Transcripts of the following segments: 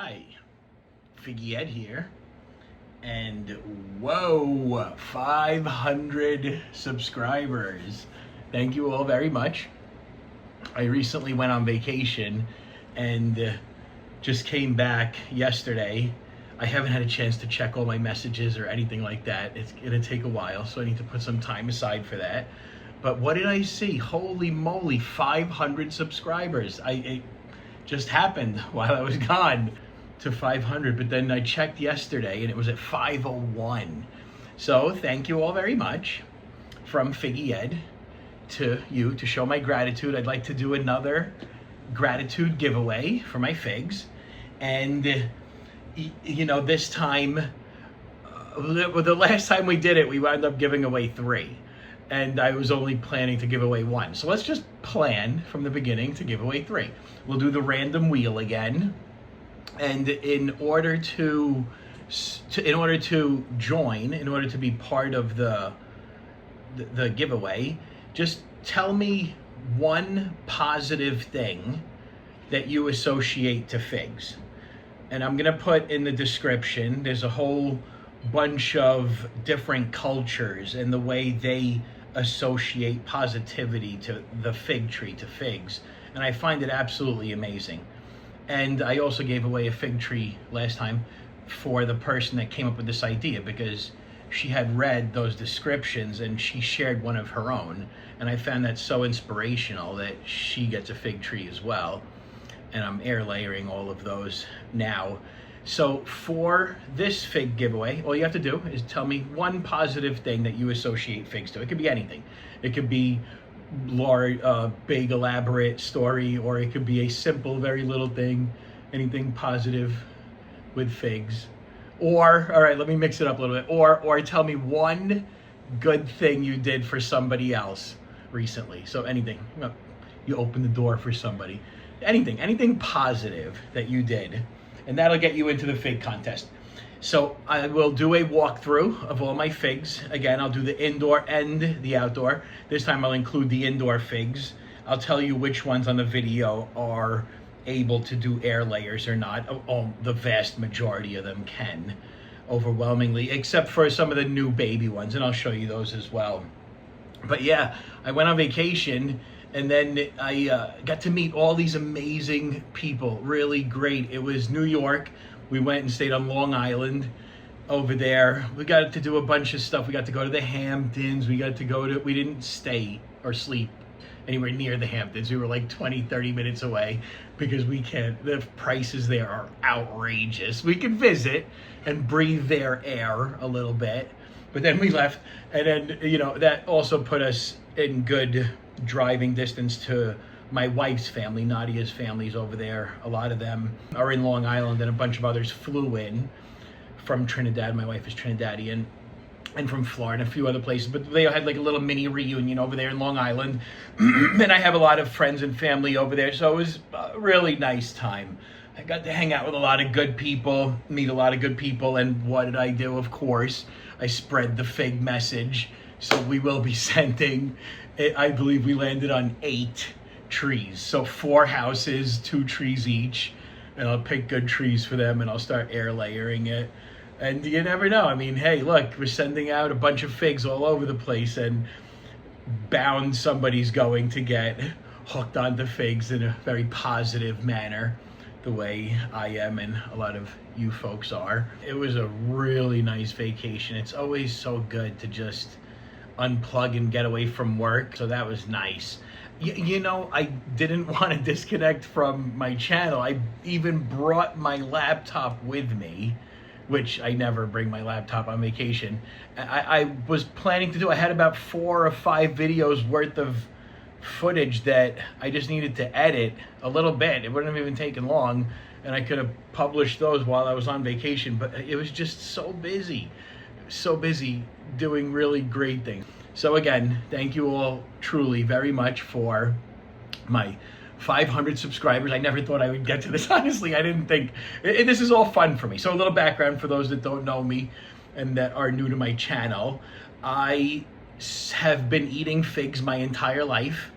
Hi, Figgy Ed here, and whoa, 500 subscribers. Thank you all very much. I recently went on vacation and just came back yesterday. I haven't had a chance to check all my messages or anything like that. It's gonna take a while, so I need to put some time aside for that. But what did I see? Holy moly, 500 subscribers. It just happened while I was gone to 500, but then I checked yesterday and it was at 501. So thank you all very much from Figgy Ed to you to show my gratitude. I'd like to do another gratitude giveaway for my figs. And you know, this time, the last time we did it, we wound up giving away 3. And I was only planning to give away 1. So let's just plan from the beginning to give away 3. We'll do the random wheel again. And in order to join, in order to be part of the giveaway, just tell me one positive thing that you associate to figs. And I'm gonna put in the description, there's a whole bunch of different cultures and the way they associate positivity to the fig tree, to figs. And I find it absolutely amazing. And I also gave away a fig tree last time for the person that came up with this idea, because she had read those descriptions and she shared one of her own. And I found that so inspirational that she gets a fig tree as well. And I'm air layering all of those now. So for this fig giveaway, all you have to do is tell me one positive thing that you associate figs to. It could be anything. It could be large, big, elaborate story, or it could be a simple, very little thing. Anything positive with figs. Or, all right, let me mix it up a little bit. Or tell me one good thing you did for somebody else recently. So anything. You opened the door for somebody. Anything positive that you did. And that'll get you into the fig contest. So I will do a walkthrough of all my figs. Again, I'll do the indoor and the outdoor. This time I'll include the indoor figs. I'll tell you which ones on the video are able to do air layers or not. Oh, the vast majority of them can, overwhelmingly, except for some of the new baby ones, and I'll show you those as well. But yeah, I went on vacation, and then I got to meet all these amazing people, really great. It was New York. We went and stayed on Long Island over there. We got to do a bunch of stuff. We got to go to the Hamptons. We didn't stay or sleep anywhere near the Hamptons. We were like 20, 30 minutes away because the prices there are outrageous. We could visit and breathe their air a little bit, but then we left. And then, you know, that also put us in good driving distance to my wife's family. Nadia's family's over there. A lot of them are in Long Island, and a bunch of others flew in from Trinidad. My wife is Trinidadian, and from Florida, a few other places. But they had like a little mini reunion over there in Long Island. And I have a lot of friends and family over there, so it was a really nice time. I got to hang out with a lot of good people, meet a lot of good people, and what did I do? Of course, I spread the fig message. So we will be sending, I believe we landed on 8 trees. So 4 houses, 2 trees each, and I'll pick good trees for them and I'll start air layering it. And you never know. I mean, hey, look, we're sending out a bunch of figs all over the place, and bound somebody's going to get hooked onto figs in a very positive manner, the way I am and a lot of you folks are. It was a really nice vacation. It's always so good to just unplug and get away from work. So that was nice. You know, I didn't want to disconnect from my channel. I even brought my laptop with me, which I never bring my laptop on vacation. I was planning to do, I had about 4 or 5 videos worth of footage that I just needed to edit a little bit. It wouldn't have even taken long, and I could have published those while I was on vacation, but it was just so busy doing really great things. So again, thank you all truly very much for my 500 subscribers. I never thought I would get to this, honestly. I didn't think, this is all fun for me. So a little background for those that don't know me and that are new to my channel. I have been eating figs my entire life.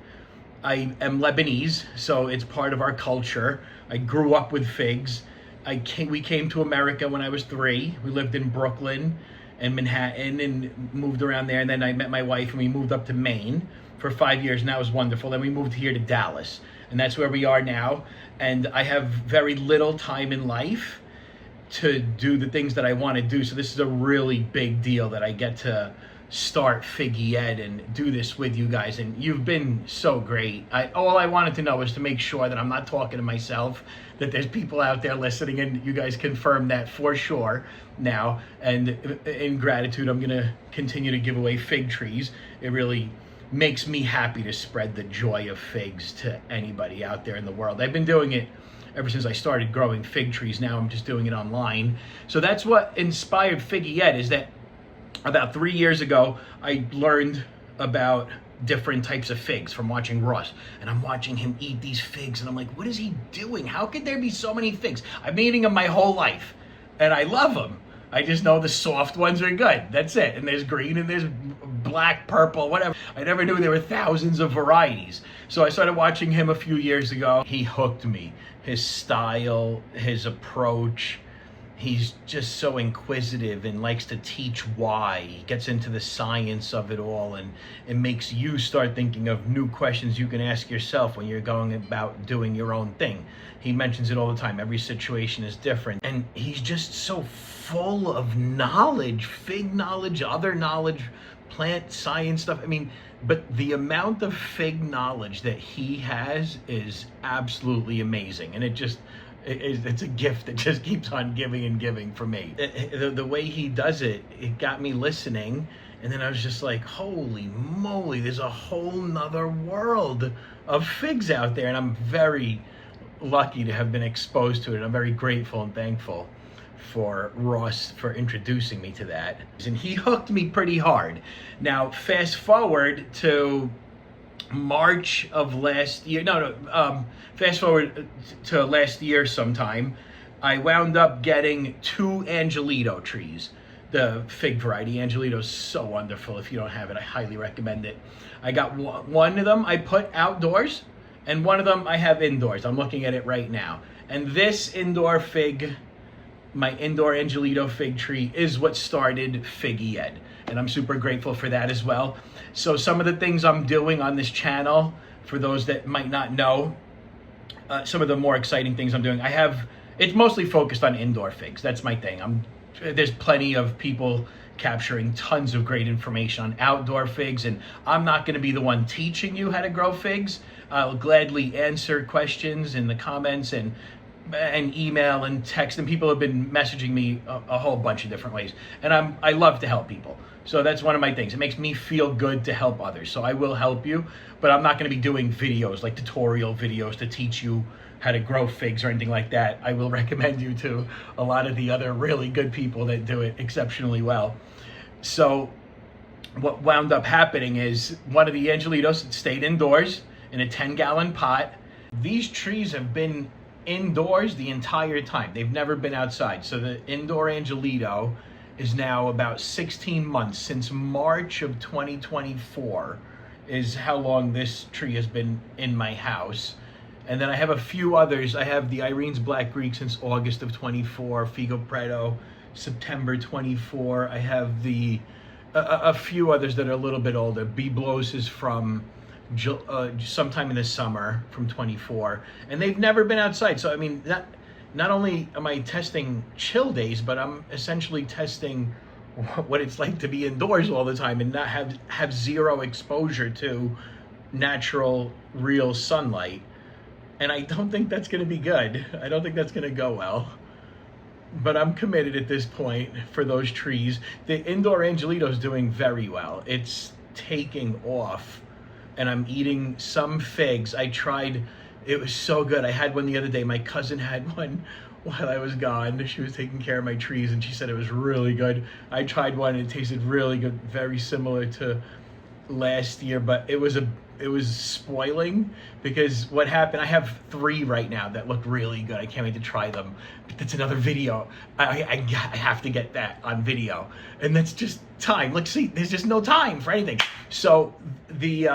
I am Lebanese, so it's part of our culture. I grew up with figs. We came to America when I was 3. We lived in Brooklyn and Manhattan and moved around there. And then I met my wife and we moved up to Maine for 5 years, and that was wonderful. Then we moved here to Dallas, and that's where we are now. And I have very little time in life to do the things that I want to do. So this is a really big deal that I get to start Figgy Ed and do this with you guys, and you've been so great. All I wanted to know is to make sure that I'm not talking to myself, that there's people out there listening, and you guys confirm that for sure now. And in gratitude, I'm gonna continue to give away fig trees. It really makes me happy to spread the joy of figs to anybody out there in the world. I've been doing it ever since I started growing fig trees. Now I'm just doing it online. So that's what inspired Figgy Ed, is that about 3 years ago, I learned about different types of figs from watching Ross. And I'm watching him eat these figs, and I'm like, what is he doing? How could there be so many figs? I've been eating them my whole life, and I love them. I just know the soft ones are good. That's it. And there's green, and there's black, purple, whatever. I never knew there were thousands of varieties. So I started watching him a few years ago. He hooked me. His style, his approach. He's just so inquisitive and likes to teach why. He gets into the science of it all, and it makes you start thinking of new questions you can ask yourself when you're going about doing your own thing. He mentions it all the time. Every situation is different. And he's just so full of knowledge, fig knowledge, other knowledge, plant science stuff. I mean, but the amount of fig knowledge that he has is absolutely amazing. And it's a gift that just keeps on giving and giving for me. The way he does it, it got me listening, and then I was just like, holy moly, there's a whole nother world of figs out there, and I'm very lucky to have been exposed to it. I'm very grateful and thankful for Ross for introducing me to that. And he hooked me pretty hard. Now, fast forward to March of last year, fast forward to last year sometime, I wound up getting 2 Angelito trees, the fig variety. Angelito's so wonderful. If you don't have it, I highly recommend it. I got one of them I put outdoors, and one of them I have indoors. I'm looking at it right now. And this indoor fig, my indoor Angelito fig tree, is what started Figgy Ed. And I'm super grateful for that as well. So some of the things I'm doing on this channel, for those that might not know, some of the more exciting things I'm doing, it's mostly focused on indoor figs. That's my thing. There's plenty of people capturing tons of great information on outdoor figs, and I'm not going to be the one teaching you how to grow figs. I'll gladly answer questions in the comments and email and text, and people have been messaging me a whole bunch of different ways, and I love to help people. So that's one of my things. It makes me feel good to help others. So I will help you, but I'm not going to be doing videos, like tutorial videos to teach you how to grow figs or anything like that. I will recommend you to a lot of the other really good people that do it exceptionally well. So what wound up happening is one of the Angelitos stayed indoors in a 10-gallon pot. These trees have been indoors the entire time. They've never been outside. So the indoor Angelito is now about 16 months. Since March of 2024 is how long this tree has been in my house. And then I have a few others. I have the Irene's Black Greek since August of 24, Figo Preto September 24. I have a few others that are a little bit older. Biblos is from sometime in the summer from 24, and they've never been outside. So I mean, not only am I testing chill days, but I'm essentially testing what it's like to be indoors all the time and not have zero exposure to natural, real sunlight. And I don't think that's going to be good. I don't think that's going to go well. But I'm committed at this point for those trees. The indoor Angelito is doing very well. It's taking off. And I'm eating some figs. I tried, it was so good. I had one the other day. My cousin had one while I was gone. She was taking care of my trees, and she said it was really good. I tried one, and it tasted really good, very similar to last year, but it was spoiling, because what happened, I have 3 right now that look really good. I can't wait to try them, but that's another video. I have to get that on video, and that's just time. Let's see, there's just no time for anything. So the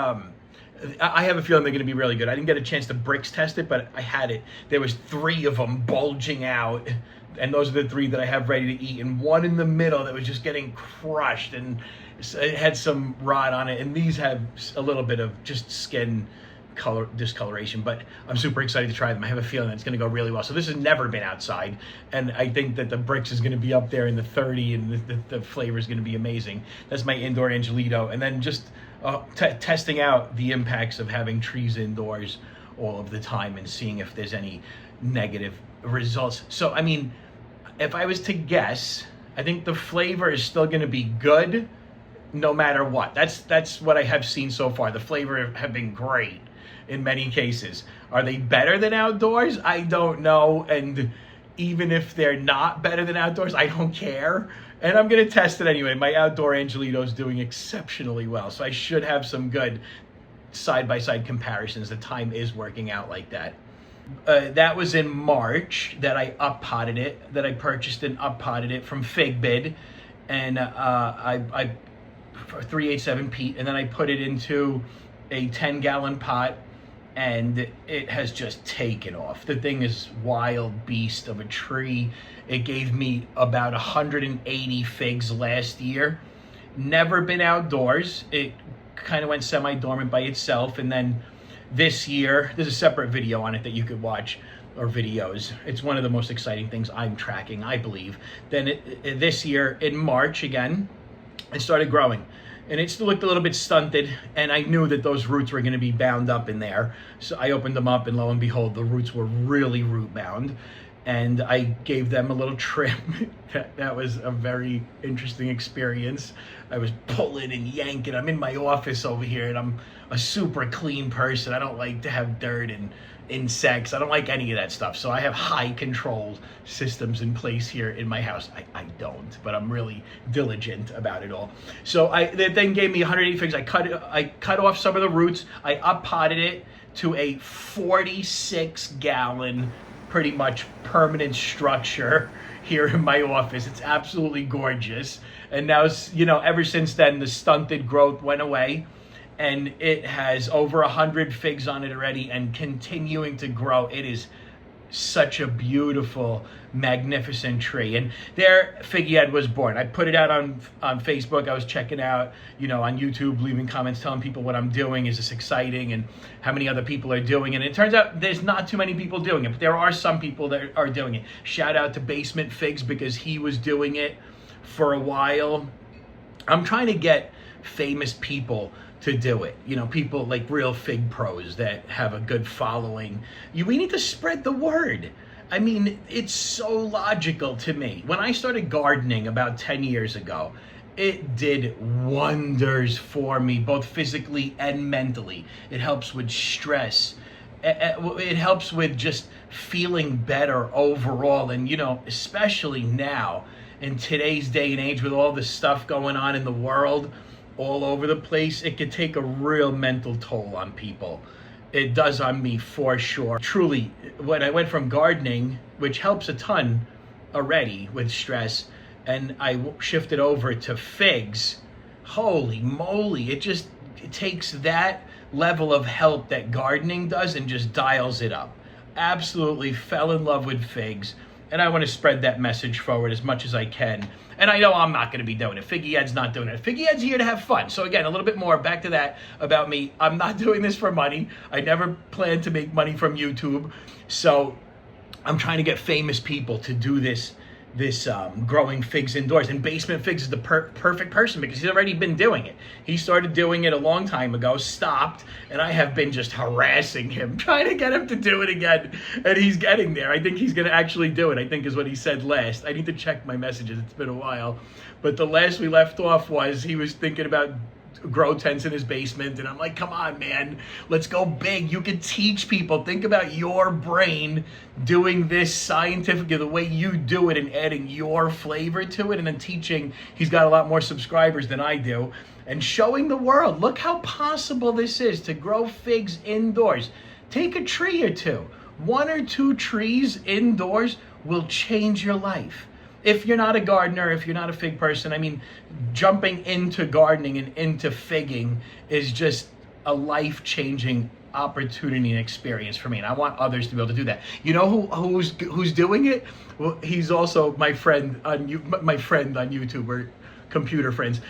I have a feeling they're going to be really good. I didn't get a chance to bricks test it, but I had it. There was 3 of them bulging out, and those are the 3 that I have ready to eat, and one in the middle that was just getting crushed, and it had some rot on it, and these have a little bit of just skin color discoloration, but I'm super excited to try them. I have a feeling that it's going to go really well. So this has never been outside, and I think that the bricks is going to be up there in the 30, and the flavor is going to be amazing. That's my indoor Angelito, and then just testing out the impacts of having trees indoors all of the time and seeing if there's any negative results. So I mean, if I was to guess, I think the flavor is still going to be good no matter what. That's what I have seen so far. The flavor have been great in many cases. Are they better than outdoors? I don't know. And even if they're not better than outdoors, I don't care. And I'm going to test it anyway. My outdoor Angelito is doing exceptionally well. So I should have some good side-by-side comparisons. The time is working out like that. That was in March that I up-potted it, that I purchased and up-potted it from FigBid. And I 387 peat, and then I put it into a 10-gallon pot, and it has just taken off. The thing is wild beast of a tree. It gave me about 180 figs last year. Never been outdoors. It kind of went semi-dormant by itself, and then this year, there's a separate video on it that you could watch, or videos. It's one of the most exciting things I'm tracking, I believe. Then this year, in March again, it started growing. And it still looked a little bit stunted, and I knew that those roots were going to be bound up in there. So I opened them up, and lo and behold, the roots were really root bound. And I gave them a little trim. That was a very interesting experience. I was pulling and yanking. I'm in my office over here, and I'm a super clean person. I don't like to have dirt and insects. I don't like any of that stuff. So I have high control systems in place here in my house. I don't, but I'm really diligent about it all. So they then gave me 180 figs. I cut off some of the roots. I up-potted it to a 46-gallon, pretty much permanent structure here in my office. It's absolutely gorgeous. And now, ever since then, the stunted growth went away. And it has over 100 figs on it already and continuing to grow. It is such a beautiful, magnificent tree. And there Figgy Ed was born. I put it out on Facebook. I was checking out, on YouTube, leaving comments, telling people what I'm doing. Is this exciting? And how many other people are doing it? And it turns out there's not too many people doing it, but there are some people that are doing it. Shout out to Basement Figs, because he was doing it for a while. I'm trying to get famous people to do it. People like real fig pros that have a good following. We need to spread the word. I mean, it's so logical to me. When I started gardening about 10 years ago, it did wonders for me, both physically and mentally. It helps with stress. It helps with just feeling better overall. And, especially now in today's day and age with all the stuff going on in the world, all over the place, it could take a real mental toll on people. It does on me for sure. Truly, when I went from gardening, which helps a ton already with stress, and I shifted over to figs, holy moly, it takes that level of help that gardening does and just dials it up. Absolutely fell in love with figs. And I want to spread that message forward as much as I can. And I know I'm not going to be doing it. Figgy Ed's not doing it. Figgy Ed's here to have fun. So again, a little bit more back to that about me. I'm not doing this for money. I never plan to make money from YouTube. So I'm trying to get famous people to do this growing figs indoors. And Basement Figs is the perfect person, because he's already been doing it. He started doing it a long time ago, stopped, and I have been just harassing him, trying to get him to do it again. And he's getting there. I think he's going to actually do it, I think is what he said last. I need to check my messages. It's been a while. But the last we left off was he was thinking about grow tents in his basement, and I'm like, come on, man, let's go big. You can teach people. Think about your brain doing this scientifically, the way you do it, and adding your flavor to it, and then teaching. He's got a lot more subscribers than I do, and showing the world, look how possible this is to grow figs indoors. Take a tree or two. 1 or 2 trees indoors will change your life. If you're not a gardener, if you're not a fig person, I mean, jumping into gardening and into figging is just a life-changing opportunity and experience for me, and I want others to be able to do that. You know who's doing it? Well, he's also my friend on YouTube. We're computer friends.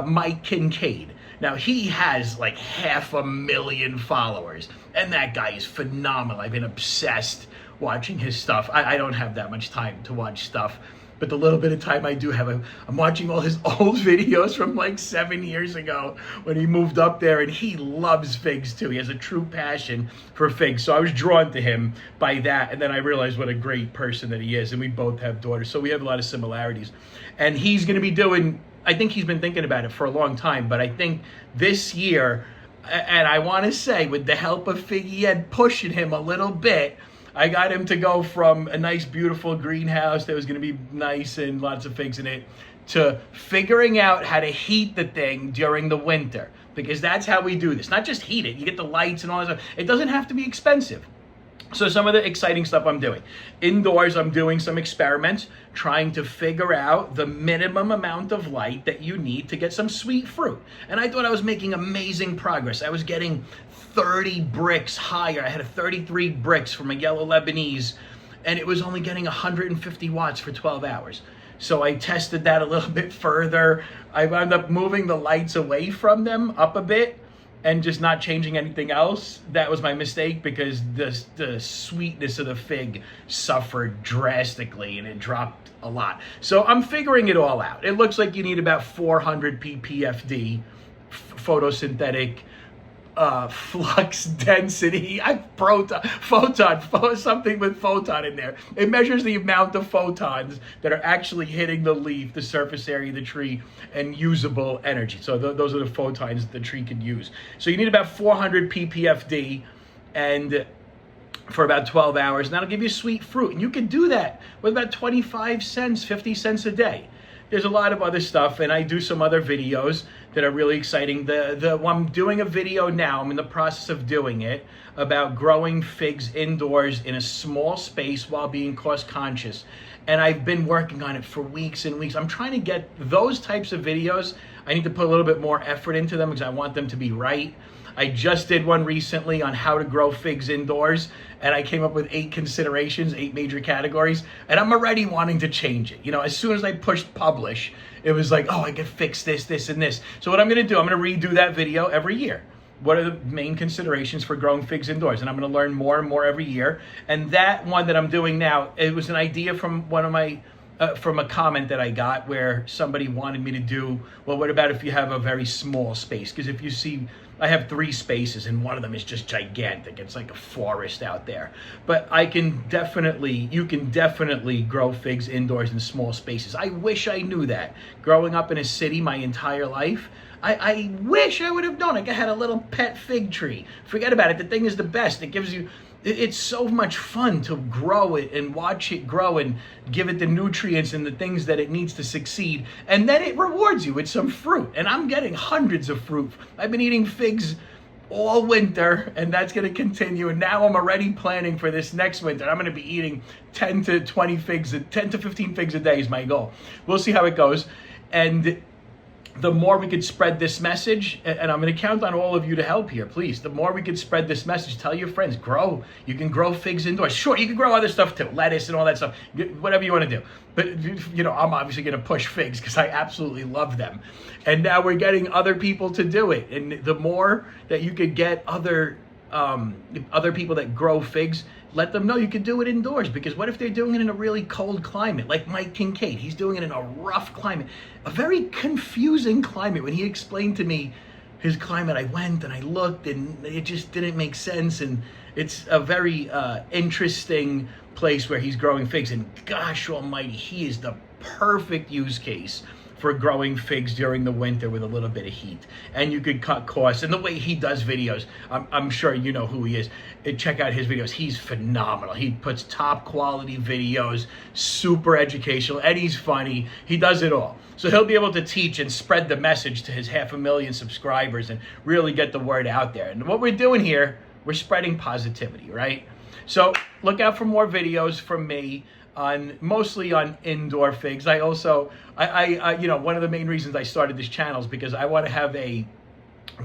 Mike Kincaid. Now he has like 500,000 followers, and that guy is phenomenal. I've been obsessed watching his stuff. I don't have that much time to watch stuff, but the little bit of time I do have, I'm watching all his old videos from like 7 years ago when he moved up there, and he loves figs too. He has a true passion for figs. So I was drawn to him by that, and then I realized what a great person that he is, and we both have daughters, so we have a lot of similarities. And he's going to be doing, I think he's been thinking about it for a long time, but I think this year, and I want to say with the help of Figgy Ed pushing him a little bit, I got him to go from a nice, beautiful greenhouse that was going to be nice and lots of figs in it to figuring out how to heat the thing during the winter, because that's how we do this. Not just heat it. You get the lights and all that stuff. It doesn't have to be expensive. So some of the exciting stuff I'm doing. Indoors, I'm doing some experiments, trying to figure out the minimum amount of light that you need to get some sweet fruit. And I thought I was making amazing progress. I was getting 30 bricks higher. I had a 33 bricks from a yellow Lebanese, and it was only getting 150 watts for 12 hours. So I tested that a little bit further. I wound up moving the lights away from them up a bit and just not changing anything else. That was my mistake, because the sweetness of the fig suffered drastically and it dropped a lot. So I'm figuring it all out. It looks like you need about 400 ppfd, photosynthetic flux density, something with photon in there. It measures the amount of photons that are actually hitting the leaf, the surface area of the tree, and usable energy. So those are the photons the tree can use. So you need about 400 ppfd and for about 12 hours, and that'll give you sweet fruit. And you can do that with about 25 cents, 50 cents a day. There's a lot of other stuff, and I do some other videos that are really exciting. I'm doing a video now, I'm in the process of doing it, about growing figs indoors in a small space while being cost conscious. And I've been working on it for weeks and weeks. I'm trying to get those types of videos. I need to put a little bit more effort into them because I want them to be right. I just did one recently on how to grow figs indoors, and I came up with 8 considerations, 8 major categories, and I'm already wanting to change it. You know, as soon as I pushed publish, it was like, oh, I can fix this, this, and this. So what I'm gonna do, I'm gonna redo that video every year. What are the main considerations for growing figs indoors? And I'm gonna learn more and more every year. And that one that I'm doing now, it was an idea from one of my from a comment that I got where somebody wanted me to do, well, what about if you have a very small space? Because if you see, I have 3 spaces and one of them is just gigantic. It's like a forest out there. But you can definitely grow figs indoors in small spaces. I wish I knew that. Growing up in a city my entire life, I wish I would have known. Like, I had a little pet fig tree. Forget about it. The thing is the best. It gives you, it's so much fun to grow it and watch it grow and give it the nutrients and the things that it needs to succeed. And then it rewards you with some fruit. And I'm getting hundreds of fruit. I've been eating figs all winter, and that's going to continue. And now I'm already planning for this next winter. I'm going to be eating 10 to 15 figs a day is my goal. We'll see how it goes. And the more we could spread this message, and I'm going to count on all of you to help here, please. The more we could spread this message, tell your friends, grow. You can grow figs indoors. Sure, you can grow other stuff too, lettuce and all that stuff, whatever you want to do. But, you know, I'm obviously going to push figs because I absolutely love them. And now we're getting other people to do it. And the more that you could get other people that grow figs, let them know you can do it indoors. Because what if they're doing it in a really cold climate, like Mike Kincaid? He's doing it in a rough climate, a very confusing climate. When he explained to me his climate, I went and I looked, and it just didn't make sense. And it's a very interesting place where he's growing figs. And gosh almighty, he is the perfect use case for growing figs during the winter with a little bit of heat. And you could cut costs. And the way he does videos, I'm sure you know who he is. Check out his videos. He's phenomenal. He puts top quality videos, super educational, and he's funny. He does it all. So he'll be able to teach and spread the message to his 500,000 subscribers and really get the word out there. And what we're doing here, we're spreading positivity, right? So look out for more videos from me, mostly on indoor figs. I also, you know, one of the main reasons I started this channel is because I want to have a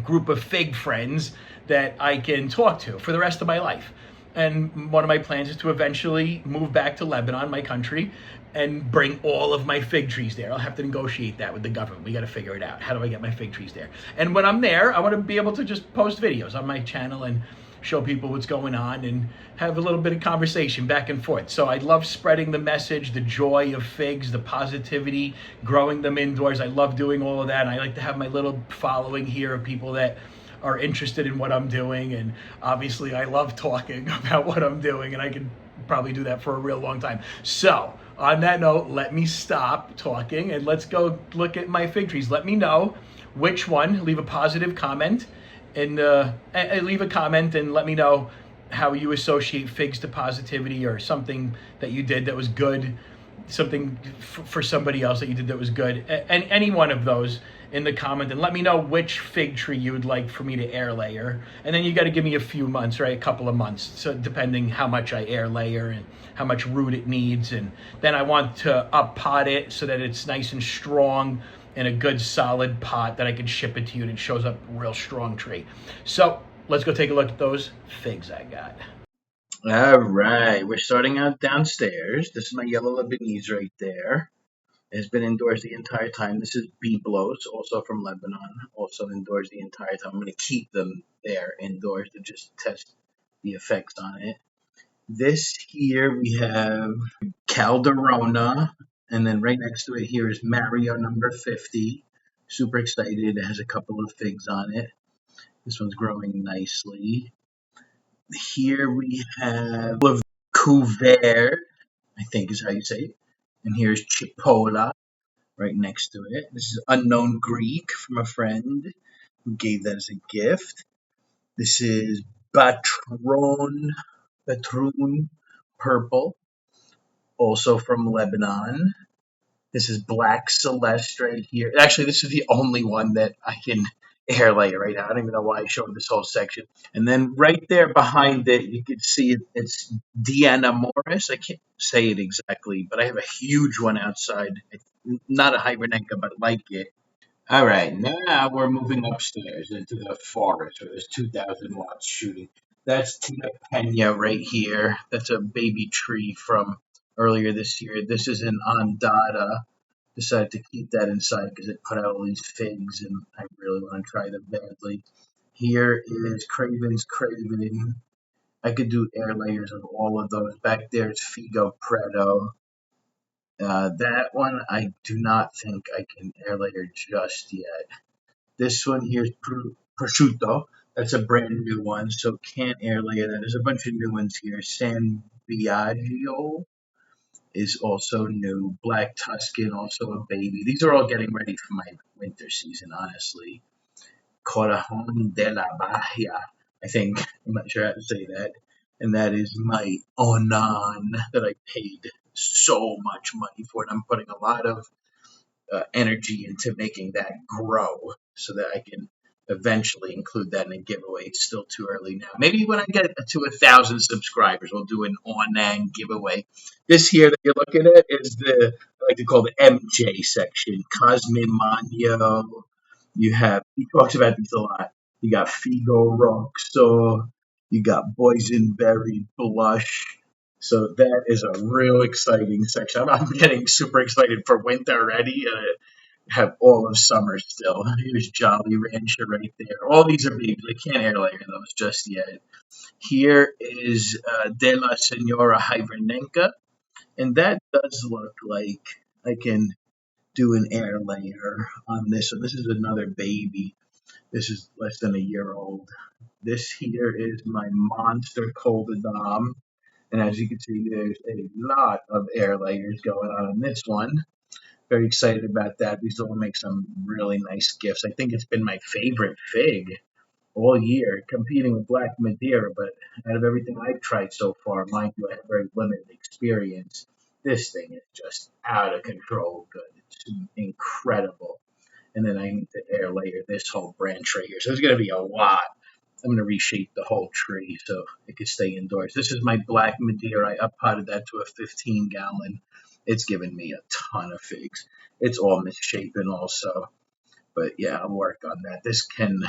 group of fig friends that I can talk to for the rest of my life. And one of my plans is to eventually move back to Lebanon, my country, and bring all of my fig trees there. I'll have to negotiate that with the government. We got to figure it out. How do I get my fig trees there? And when I'm there, I want to be able to just post videos on my channel and show people what's going on and have a little bit of conversation back and forth. So I love spreading the message, the joy of figs, the positivity, growing them indoors. I love doing all of that. And I like to have my little following here of people that are interested in what I'm doing. And obviously I love talking about what I'm doing, and I could probably do that for a real long time. So on that note, let me stop talking and let's go look at my fig trees. Let me know which one, leave a positive comment, and leave a comment and let me know how you associate figs to positivity, or something that you did that was good, something for somebody else that you did that was good, and any one of those in the comment, and let me know which fig tree you would like for me to air layer. And then you got to give me a few months, right? A couple of months, so depending how much I air layer and how much root it needs. And then I want to up pot it so that it's nice and strong in a good solid pot that I can ship it to you and it shows up a real strong tree. So let's go take a look at those figs I got. All right, we're starting out downstairs. This is my yellow Lebanese right there. It has been indoors the entire time. This is Biblos, also from Lebanon, also indoors the entire time. I'm going to keep them there indoors to just test the effects on it. This here we have Calderona, and then right next to it here is Mario number 50. Super excited. It has a couple of figs on it. This one's growing nicely. Here we have Couvert, I think is how you say it. And here's Chipola right next to it. This is Unknown Greek from a friend who gave that as a gift. This is Batroun Purple, also from Lebanon. This is Black Celeste right here. Actually, this is the only one that I can air layer right now. I don't even know why I showed this whole section. And then right there behind it, you can see it's Deanna Morris. I can't say it exactly, but I have a huge one outside. It's not a Hibernenka, but like it. All right, now we're moving upstairs into the forest where there's 2,000 watts shooting. That's Tia Pena right here. That's a baby tree from earlier this year. This is an Andata. Decided to keep that inside because it put out all these figs, and I really want to try them badly. Here is Craven's Craven. I could do air layers of all of those. Back there is Figo Preto. That one I do not think I can air layer just yet. This one here is prosciutto. That's a brand new one, so can't air layer that. There's a bunch of new ones here. San Biagio is also new. Black Tuscan, also a baby. These are all getting ready for my winter season, honestly. Corazon de la Bahia, I think. I'm not sure how to say that. And that is my Onan that I paid so much money for. And I'm putting a lot of energy into making that grow so that I can eventually include that in a giveaway. It's still too early now. Maybe when I get to 1,000 subscribers, we'll do an Onan giveaway. This here that you're looking at is I like to call the MJ section. Cosme Mano. He talks about these a lot. You got Figo Roxo. You got Boysenberry Blush. So that is a real exciting section. I'm getting super excited for winter already. Have all of summer still. Here's Jolly Rancher right there. All these are babies. I can't air layer those just yet. Here is De La Senora Hibernenka. And that does look like I can do an air layer on this. So this is another baby. This is less than a year old. This here is my monster Coldadom. And as you can see, there's a lot of air layers going on this one. Very excited about that. These all make some really nice gifts. I think it's been my favorite fig all year, competing with Black Madeira. But out of everything I've tried so far, mind you, I have very limited experience. This thing is just out of control good. It's incredible. And then I need to air layer this whole branch right here. So there's going to be a lot. I'm going to reshape the whole tree so it can stay indoors. This is my Black Madeira. I up potted that to a 15-gallon. It's given me a ton of figs. It's all misshapen also. But yeah, I'll work on that. This can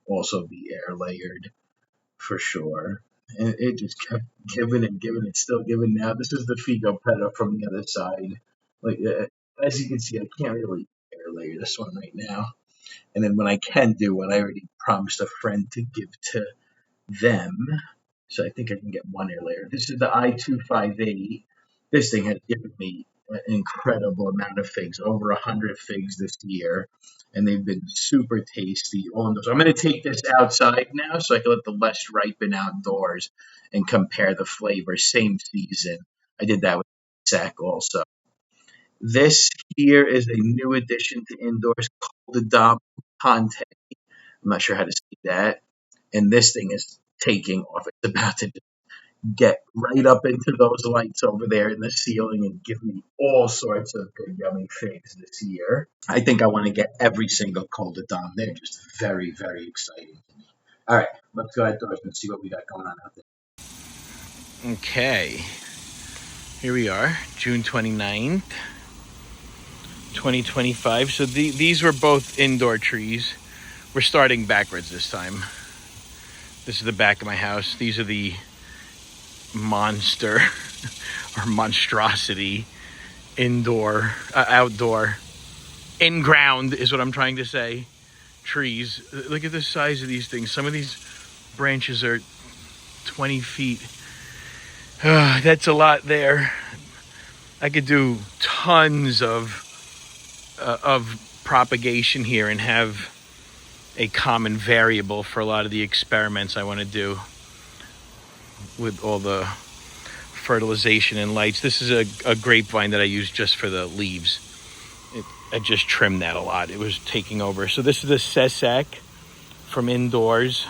also be air layered for sure. And it just kept giving and giving. It's still giving now. This is the Figo Petta from the other side. Like as you can see, I can't really air layer this one right now. And then when I can do what I already promised a friend to give to them, so I think I can get one air layer. This is the I-258. This thing has given me an incredible amount of figs, over 100 figs this year, and they've been super tasty. All indoors. I'm going to take this outside now so I can let the less ripen outdoors and compare the flavors. Same season. I did that with Sack also. This here is a new addition to indoors called the Dom Conte. I'm not sure how to say that. And this thing is taking off. It's about to get right up into those lights over there in the ceiling and give me all sorts of good yummy figs this year. I think I want to get every single Col Dom. They're just very, very exciting to me. All right, let's go outdoors and see what we got going on out there. Okay. Here we are, June 29th, 2025. So these were both indoor trees. We're starting backwards this time. This is the back of my house. These are the monster or monstrosity outdoor, in-ground is what I'm trying to say, trees. Look at the size of these things. Some of these branches are 20 feet. That's a lot there. I could do tons of propagation here and have a common variable for a lot of the experiments I want to do with all the fertilization and lights. This is a grapevine that I use just for the leaves. I just trimmed that a lot. It was taking over. So this is the Cessac from indoors.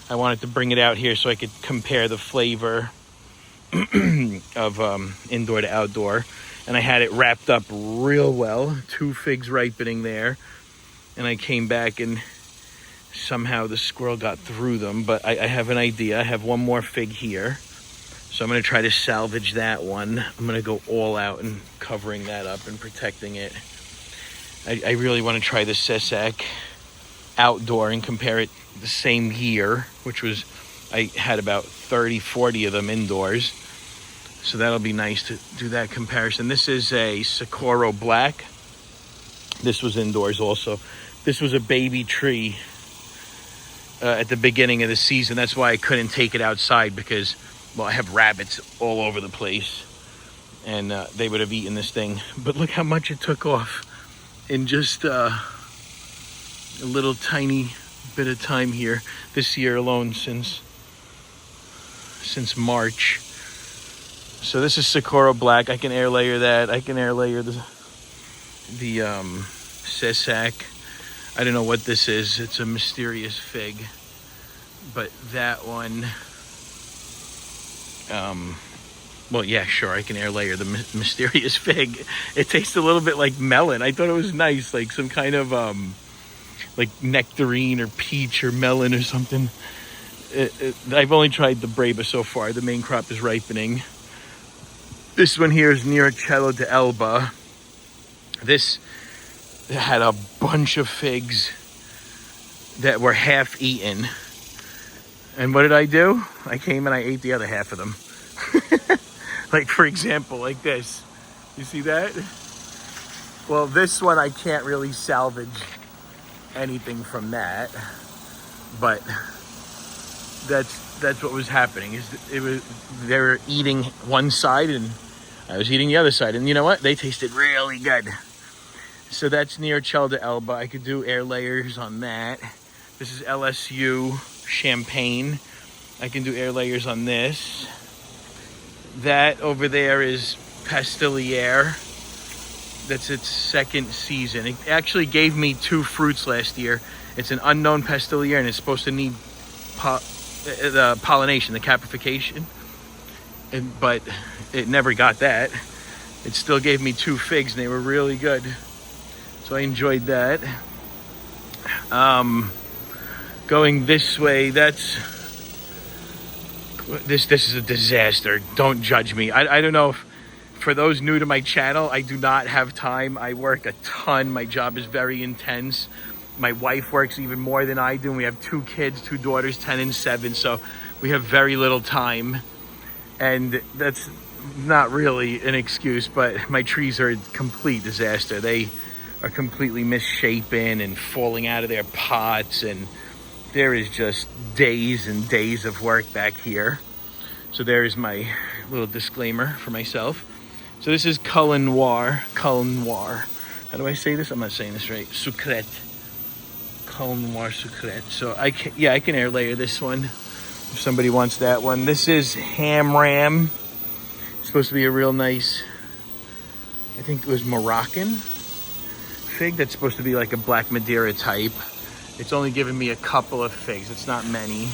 I wanted to bring it out here so I could compare the flavor of indoor to outdoor. And I had it wrapped up real well. 2 figs ripening there. And I came back and somehow the squirrel got through them. But I have an idea. I have one more fig here. So I'm going to try to salvage that one. I'm going to go all out and covering that up and protecting it. I really want to try the Cessac outdoor and compare it the same year, which was, I had about 30, 40 of them indoors. So that'll be nice to do that comparison. This is a Socorro Black. This was indoors also. This was a baby tree at the beginning of the season. That's why I couldn't take it outside because, well, I have rabbits all over the place. And they would have eaten this thing. But look how much it took off in just a little tiny bit of time here. This year alone since March. So this is Socorro Black. I can air layer that. I can air layer the Cessac. I don't know what this is. It's a mysterious fig. But that one, well, yeah, sure, I can air layer the mysterious fig. It tastes a little bit like melon. I thought it was nice, like some kind of like nectarine or peach or melon or something. I've only tried the Breba so far. The main crop is ripening. This one here is Niracello de Elba. This had a bunch of figs that were half eaten. And what did I do? I came and I ate the other half of them. Like, for example, like this. You see that? Well, this one I can't really salvage anything from that. But that's what was happening. They were eating one side and I was eating the other side. And you know what? They tasted really good. So that's Niracello de Elba. I could do air layers on that. This is LSU Champagne. I can do air layers on this. That over there is Pastilliere. That's its second season. It actually gave me 2 fruits last year. It's an unknown Pastilliere and it's supposed to need the pollination, the caprification. But it never got that. It still gave me 2 figs and they were really good. So I enjoyed that. Going this way, this is a disaster. Don't judge me. I don't know if, for those new to my channel, I do not have time. I work a ton. My job is very intense. My wife works even more than I do, and we have 2 kids, 2 daughters, 10 and 7, so we have very little time. And that's not really an excuse, but my trees are a complete disaster. They are completely misshapen and falling out of their pots, and there is just days and days of work back here. So there is my little disclaimer for myself. So this is Cullen Noir. How do I say this? I'm not saying this right. Sucrete. Cullen Noir Sucrete. So I can air layer this one if somebody wants that one. This is Ham Ram. It's supposed to be a real nice, I think it was Moroccan fig. That's supposed to be like a Black Madeira type. It's only given me a couple of figs. It's not many,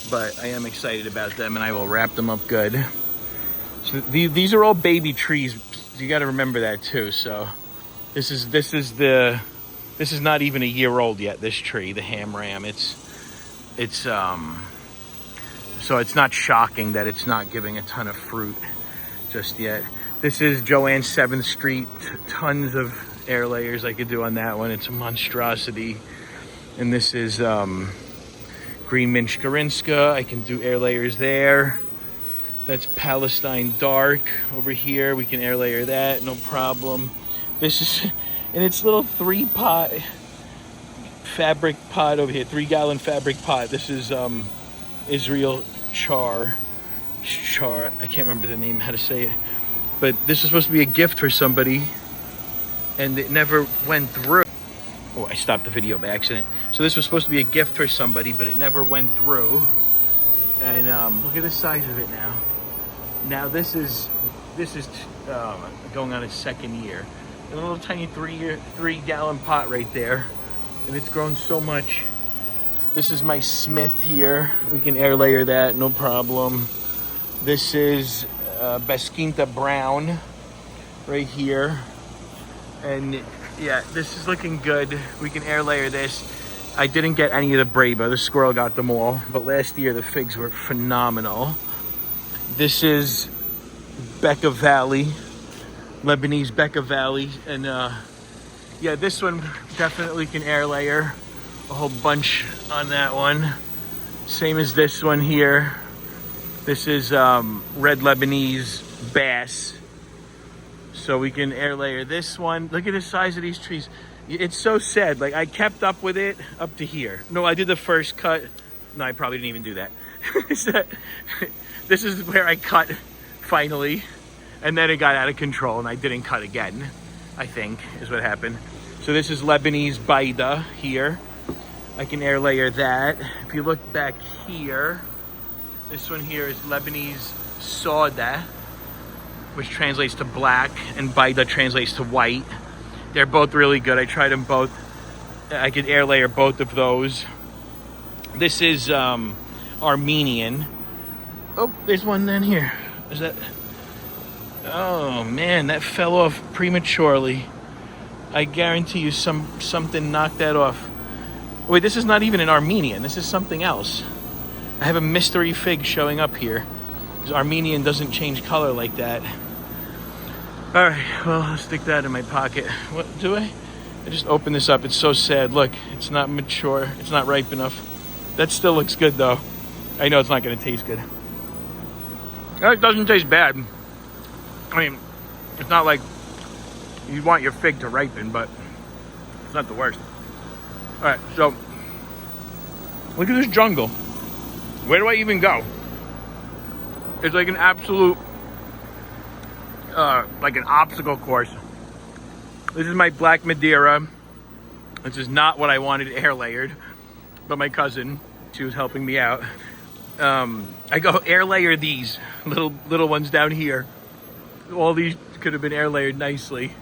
but I am excited about them, and I will wrap them up good. So these are all baby trees. You got to remember that too. So this is not even a year old yet. This tree, the Ham Ram. So it's not shocking that it's not giving a ton of fruit just yet. This is Joanne 7th Street. Tons of air layers I could do on that one. It's a monstrosity. And this is Green Mint Shkarinska. I can do air layers there. That's Palestine Dark over here. We can air layer that, no problem. This is in its little 3-pot fabric pot over here, 3-gallon fabric pot. This is Israel Char. I can't remember the name, how to say it. But this is supposed to be a gift for somebody, and it never went through. Oh, I stopped the video by accident. So this was supposed to be a gift for somebody, but it never went through. And look at the size of it now. Now this is going on its 2nd year. A little tiny 3-gallon pot right there, and it's grown so much. This is my Smith here. We can air layer that, no problem. This is Besquinta Brown right here. And yeah, this is looking good. We can air layer this. I didn't get any of the Braba. The squirrel got them all. But last year the figs were phenomenal. This is Becca Valley, Lebanese Becca Valley. And yeah, this one definitely can air layer. A whole bunch on that one. Same as this one here. This is Red Lebanese Bass. So we can air layer this one. Look at the size of these trees. It's so sad. Like, I kept up with it up to here. No, I did the first cut. No, I probably didn't even do that. This is where I cut finally. And then it got out of control and I didn't cut again, I think is what happened. So this is Lebanese Baida here. I can air layer that. If you look back here, this one here is Lebanese Sauda, which translates to black, and Baida translates to white. They're both really good. I tried them both. I could air layer both of those. This is Armenian. Oh, there's one down here. Is that? Oh man, that fell off prematurely. I guarantee you something knocked that off. Wait, this is not even an Armenian. This is something else. I have a mystery fig showing up here, because Armenian doesn't change color like that. All right, well, I'll stick that in my pocket. What do I? I just opened this up. It's so sad. Look, it's not mature. It's not ripe enough. That still looks good, though. I know it's not going to taste good. It doesn't taste bad. I mean, it's not like you want your fig to ripen, but it's not the worst. All right, so look at this jungle. Where do I even go? It's like an absolute, like an obstacle course. This is my Black Madeira. This is not what I wanted air layered, but my cousin, she was helping me out. I go air layer these little ones down here. All these could have been air layered nicely.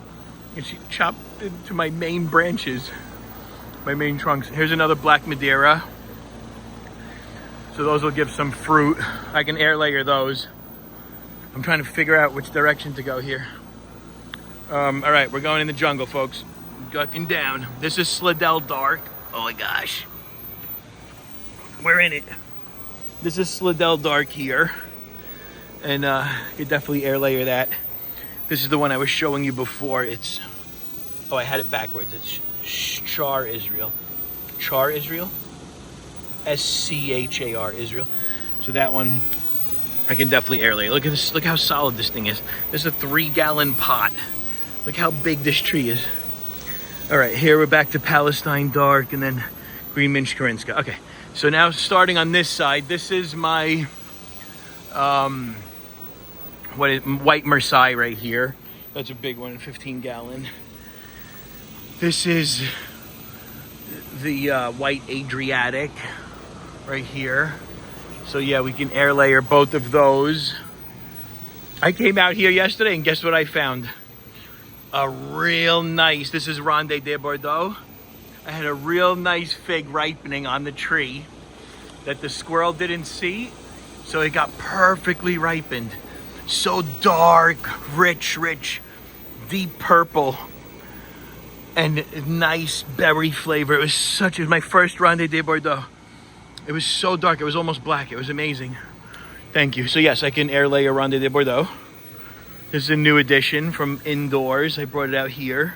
And she chopped into my main branches, my main trunks. Here's another Black Madeira. So those will give some fruit. I can air layer those. I'm trying to figure out which direction to go here. All right, we're going in the jungle, folks. Ducking down. This is Slidell Dark. Oh my gosh. We're in it. This is Slidell Dark here. And you definitely air layer that. This is the one I was showing you before. It's, oh, I had it backwards. It's Char Israel. Char Israel? Schar Israel. So that one I can definitely air layer. Look at this. Look how solid this thing is. This is a 3-gallon pot. Look how big this tree is. All right, here we're back to Palestine Dark and then Green Minch Karinska. Okay, so now starting on this side, this is my White Marseille right here. That's a big one, 15-gallon. This is the White Adriatic right here. So yeah, we can air layer both of those. I came out here yesterday and guess what I found? A real nice, this is Ronde de Bordeaux. I had a real nice fig ripening on the tree that the squirrel didn't see. So it got perfectly ripened. So dark, rich, deep purple, and nice berry flavor. It was my first Ronde de Bordeaux. It was so dark, it was almost black. It was amazing. Thank you. So yes, I can air layer Ronde de Bordeaux. This is a new addition from indoors. I brought it out here.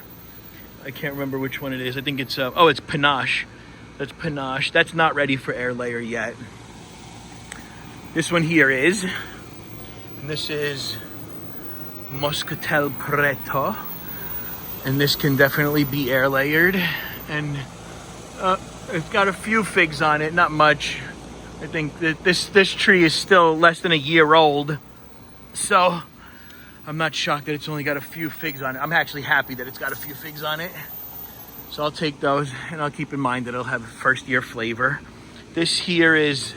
I can't remember which one it is. I think it's, it's Panache. That's Panache. That's not ready for air layer yet. This one here is, and this is Moscatel Preto. And this can definitely be air layered. And it's got a few figs on it, not much. I think that this tree is still less than a year old. So I'm not shocked that it's only got a few figs on it. I'm actually happy that it's got a few figs on it. So I'll take those and I'll keep in mind that it'll have first year flavor. This here is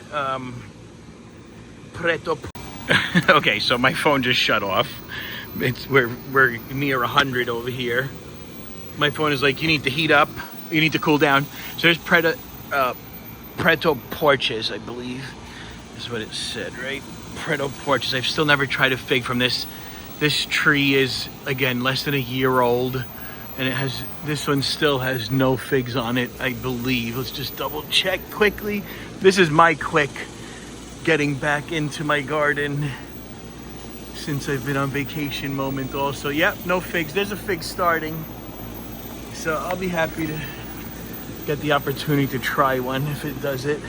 Preto. Okay, so my phone just shut off. We're near 100 over here. My phone is like, you need to heat up, you need to cool down. So there's Preto Porches, I believe. Is what it said, right? Preto Porches. I've still never tried a fig from this. This tree is, again, less than a year old. And this one still has no figs on it, I believe. Let's just double check quickly. This is my quick getting back into my garden since I've been on vacation moment also. Yep, no figs. There's a fig starting. So I'll be happy to get the opportunity to try one if it does it.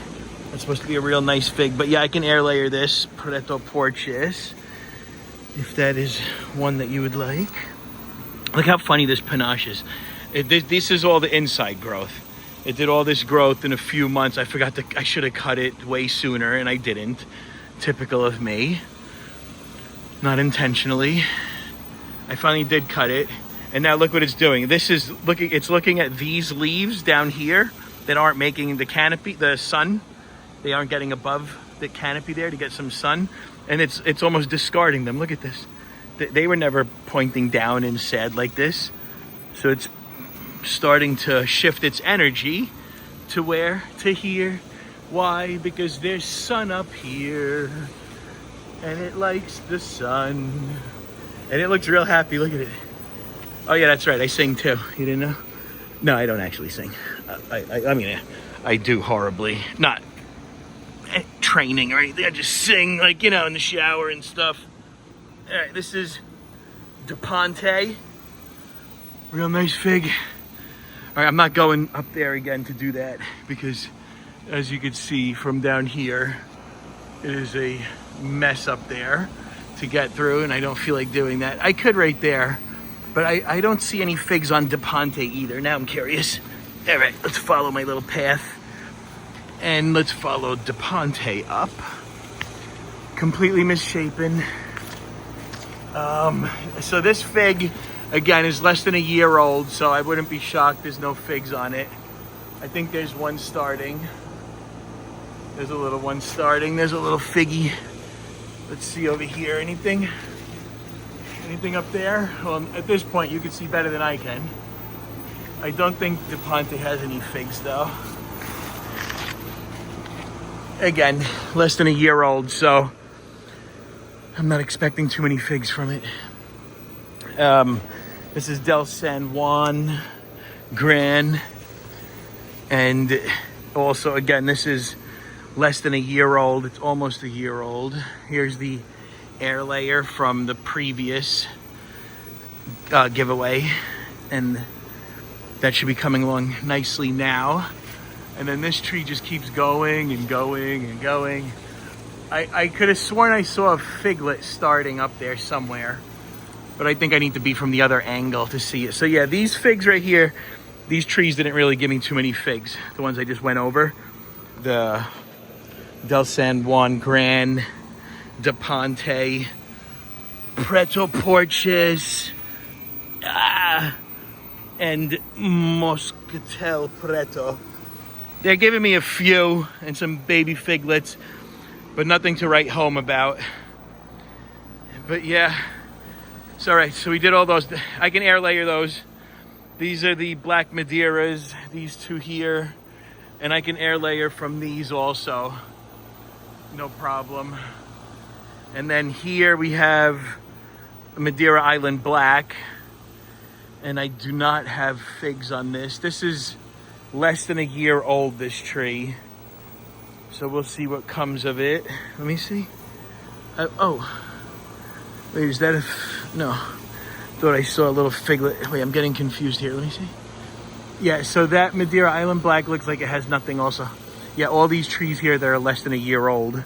It's supposed to be a real nice fig. But yeah, I can air layer this Preto Porches if that is one that you would like. Look how funny this Panache is. This is all the inside growth. It did all this growth in a few months. I should have cut it way sooner and I didn't. Typical of me. Not intentionally. I finally did cut it. And now look what it's doing. It's looking at these leaves down here that aren't making the canopy, the sun. They aren't getting above the canopy there to get some sun. And it's almost discarding them. Look at this. They were never pointing down and sad like this. So it's starting to shift its energy to where? To here. Why? Because there's sun up here. And it likes the sun. And it looks real happy. Look at it. Oh yeah, that's right. I sing too. You didn't know? No, I don't actually sing. I mean, I do horribly. Not training or anything. I just sing, like, you know, in the shower and stuff. All right, this is De Ponte. Real nice fig. All right, I'm not going up there again to do that because, as you can see from down here, it is a mess up there to get through, and I don't feel like doing that. I could right there, but I don't see any figs on De Ponte either. Now I'm curious. All right, let's follow my little path. And let's follow De Ponte up. Completely misshapen. So this fig, again, is less than a year old, so I wouldn't be shocked there's no figs on it. I think there's one starting. There's a little one starting. There's a little figgy. Let's see over here. Anything? Anything up there? Well, at this point, you can see better than I can. I don't think De Ponte has any figs, though. Again, less than a year old, so I'm not expecting too many figs from it. This is Del San Juan Gran. And also, again, this is less than a year old. It's almost a year old. Here's the air layer from the previous giveaway. And That should be coming along nicely now. And then this tree just keeps going and going and going. I could have sworn I saw a figlet starting up there somewhere, but I think I need to be from the other angle to see it. So yeah, these figs right here, these trees didn't really give me too many figs. The ones I just went over, the Del San Juan Gran, De Ponte, Preto Porches, and Moscatel Preto. They're giving me a few and some baby figlets, but nothing to write home about. But yeah, it's all right. So we did all those. I can air layer those. These are the Black Madeiras, these two here. And I can air layer from these also, no problem. And then here we have Madeira Island Black. And I do not have figs on this. This is less than a year old, this tree. So we'll see what comes of it. Let me see. Oh, wait, is that no. Thought I saw a little figlet. Wait, I'm getting confused here. Let me see. Yeah, so that Madeira Island Black looks like it has nothing also. Yeah, all these trees here that are less than a year old.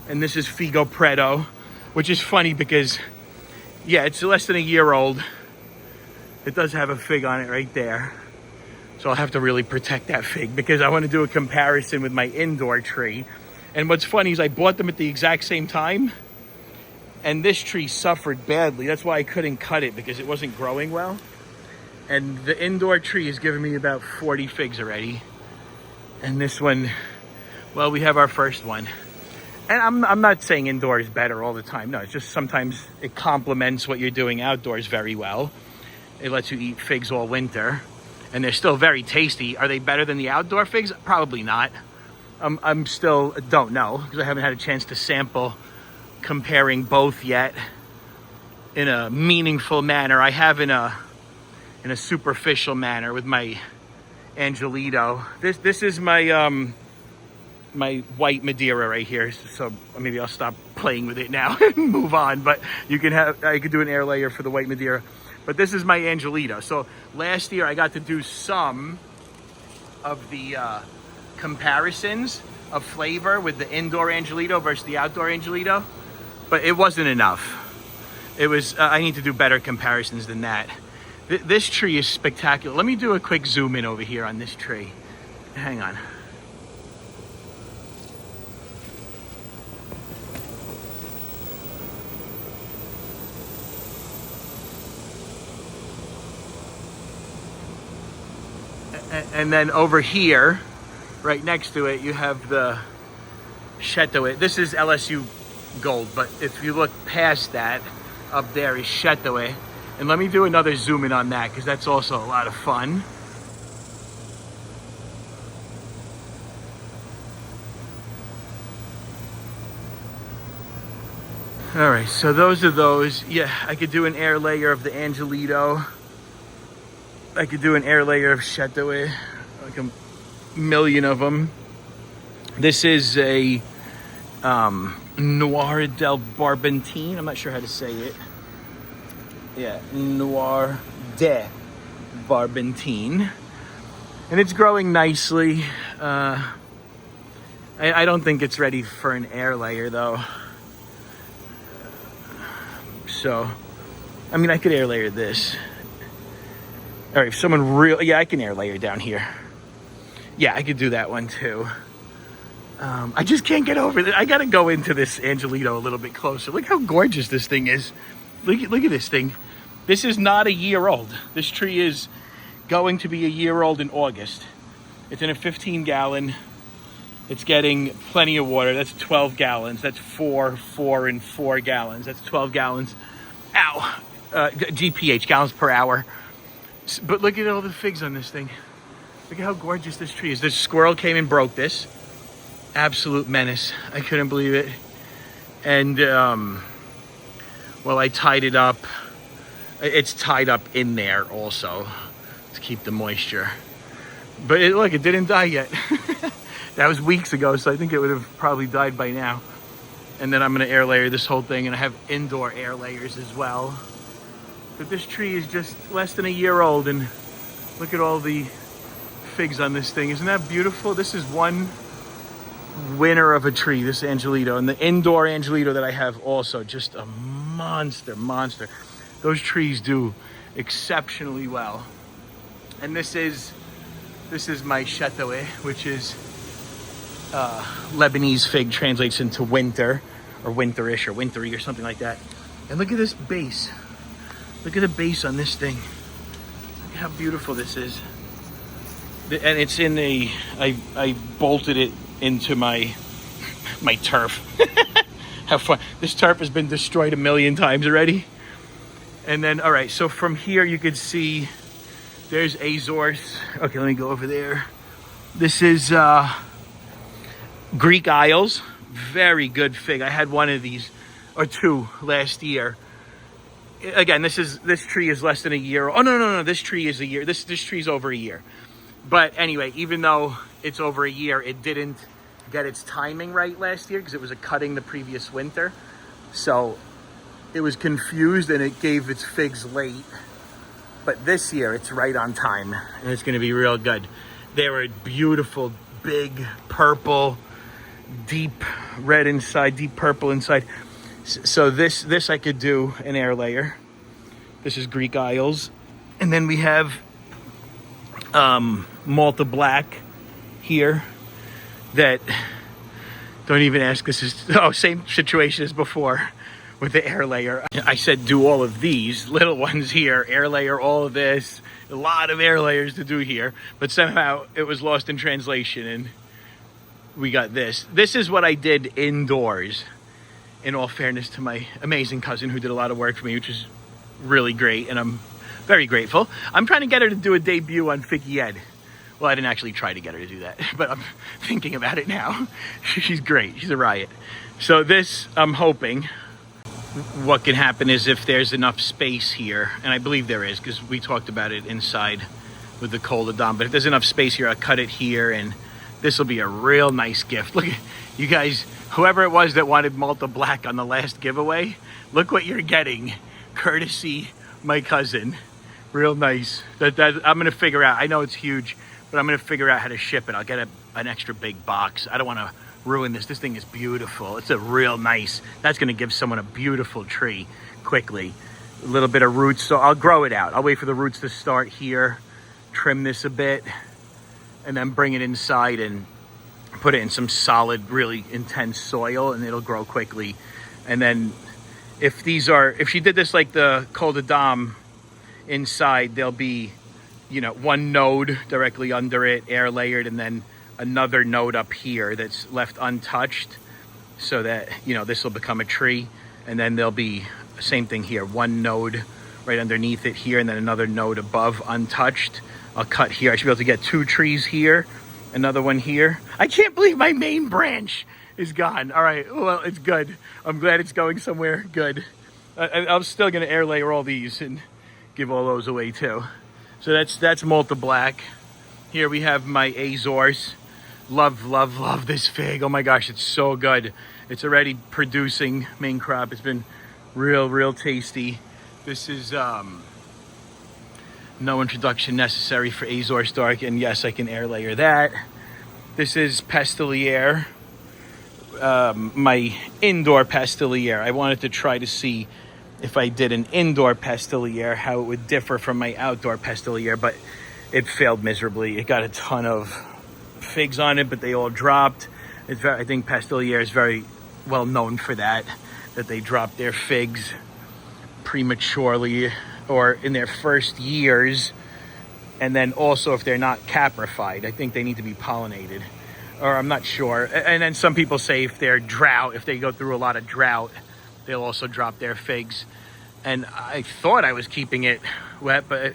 And this is Figo Preto, which is funny because, yeah, it's less than a year old. It does have a fig on it right there. So I'll have to really protect that fig because I want to do a comparison with my indoor tree. And what's funny is I bought them at the exact same time. And this tree suffered badly. That's why I couldn't cut it, because it wasn't growing well. And the indoor tree is giving me about 40 figs already. And this one, well, we have our first one. And I'm not saying indoor is better all the time. No, it's just sometimes it complements what you're doing outdoors very well. It lets you eat figs all winter. And they're still very tasty. Are they better than the outdoor figs? Probably not. I'm still don't know, because I haven't had a chance to sample comparing both yet in a meaningful manner. I have in a superficial manner with my Angelito. This is my my white Madeira right here. So maybe I'll stop playing with it now and move on. But I could do an air layer for the white Madeira. But this is my Angelito. So last year I got to do some of the comparisons of flavor with the indoor Angelito versus the outdoor Angelito, but it wasn't enough. It was, I need to do better comparisons than that. This tree is spectacular. Let me do a quick zoom in over here on this tree. Hang on. And then over here, right next to it, you have the Chetoet. This is LSU Gold, but if you look past that, up there is Chetoet. And let me do another zoom in on that, because that's also a lot of fun. All right, so those are those. Yeah, I could do an air layer of the Angelito. I could do an air layer of Chetoet, like a million of them. This is a Noir del Barbentine. I'm not sure how to say it. Yeah, Noir de Barbentine. And it's growing nicely. I don't think it's ready for an air layer though. So, I mean, I could air layer this. All right, if someone yeah, I can air layer down here. Yeah, I could do that one too. I just can't get over it. I got to go into this Angelito a little bit closer. Look how gorgeous this thing is. Look at this thing. This is not a year old. This tree is going to be a year old in August. It's in a 15-gallon. It's getting plenty of water. That's 12 gallons. That's 4, 4, and 4 gallons. That's 12 gallons. Ow. GPH, gallons per hour. But look at all the figs on this thing. Look at how gorgeous this tree is. This squirrel came and broke this. Absolute menace. I couldn't believe it. And, well, I tied it up. It's tied up in there also to keep the moisture. But look, it didn't die yet. That was weeks ago, so I think it would have probably died by now. And then I'm going to air layer this whole thing, and I have indoor air layers as well. But this tree is just less than a year old, and Look at all the figs on this thing. Isn't that beautiful? This is one winner of a tree, this Angelito. And the indoor Angelito that I have also, just a monster. Those trees do exceptionally well. And this is my Chetoe, which is Lebanese fig, translates into winter or winterish or wintry or something like that. And look at this base. Look at the base on this thing. Look how beautiful this is. And it's in I bolted it into my turf. How fun. This turf has been destroyed 1,000,000 times already. And then, all right, so from here you could see there's Azores. Okay, let me go over there. This is Greek Isles. Very good fig. I had one of these, or two, last year. Again, this tree is less than a year. Oh, no. This tree is a year. This tree is over a year. But anyway, even though it's over a year, it didn't get its timing right last year because it was a cutting the previous winter. So it was confused and it gave its figs late. But this year it's right on time and it's going to be real good. They were beautiful, big, purple, deep red inside, deep purple inside. So this I could do an air layer. This is Greek Isles. And then we have Malta Black here that, don't even ask, this is, same situation as before with the air layer. I said do all of these little ones here, air layer, all of this, a lot of air layers to do here, but somehow it was lost in translation and we got this. This is what I did indoors, in all fairness to my amazing cousin who did a lot of work for me, which is really great, and I'm very grateful. I'm trying to get her to do a debut on Figgy Ed. Well, I didn't actually try to get her to do that, but I'm thinking about it now. She's great. She's a riot. So this, I'm hoping, what can happen is if there's enough space here, and I believe there is because we talked about it inside with the Coladon, but if there's enough space here, I'll cut it here, and this will be a real nice gift. Look, you guys, whoever it was that wanted Malta Black on the last giveaway, look what you're getting, courtesy my cousin. Real nice. That I'm gonna figure out. I know it's huge, but I'm gonna figure out how to ship it. I'll get an extra big box. I don't want to ruin this. This thing is beautiful. It's a real nice. That's gonna give someone a beautiful tree quickly. A little bit of roots, so I'll grow it out. I'll wait for the roots to start here, trim this a bit, and then bring it inside and put it in some solid, really intense soil, and it'll grow quickly. And then if she did this like the Col de Dame inside, there'll be, one node directly under it, air layered, and then another node up here that's left untouched so that, this will become a tree. And then there'll be the same thing here, one node right underneath it here, and then another node above untouched. I'll cut here. I should be able to get 2 trees here, another one here. I can't believe my main branch is gone. All right, well, it's good. I'm glad it's going somewhere good. I'm still gonna air layer all these and give all those away too. So that's Malta Black. Here we have my Azores. Love this fig. Oh my gosh, it's so good. It's already producing main crop. It's been real tasty. This is no introduction necessary for Azores Dark, and yes, I can air layer that. This is Pastelier, my indoor Pastelier. I wanted to try to see if I did an indoor Pastelier, how it would differ from my outdoor Pastelier, but it failed miserably. It got a ton of figs on it, but they all dropped. I think Pastelier is very well known for that they drop their figs prematurely or in their first years, and then also if they're not caprified, I think they need to be pollinated, or I'm not sure. And then some people say if they go through a lot of drought, they'll also drop their figs. And I thought I was keeping it wet, but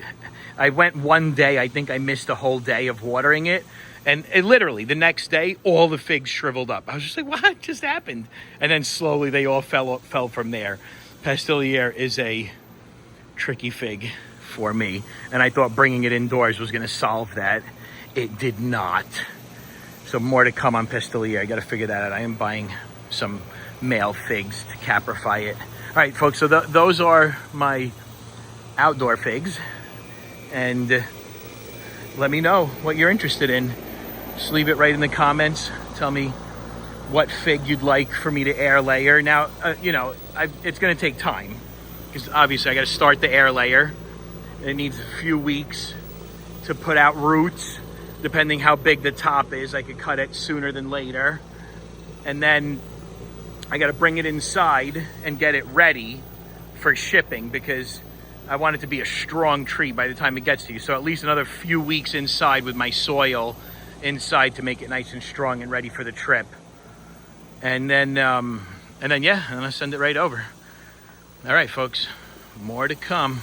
I went one day, I think I missed a whole day of watering it, and literally the next day all the figs shriveled up. I was just like, what just happened? And then slowly they all fell from there. Pastelier is a tricky fig for me, and I thought bringing it indoors was going to solve that. It did not. So more to come on Pastelier. I got to figure that out. I am buying some male figs to caprify it. All right, folks, so those are my outdoor figs, and let me know what you're interested in. Just leave it right in the comments. Tell me what fig you'd like for me to air layer. Now, it's going to take time because obviously I got to start the air layer. It needs a few weeks to put out roots. Depending how big the top is, I could cut it sooner than later. And then I got to bring it inside and get it ready for shipping because I want it to be a strong tree by the time it gets to you. So at least another few weeks inside with my soil inside to make it nice and strong and ready for the trip. And then I send it right over. All right, folks, more to come.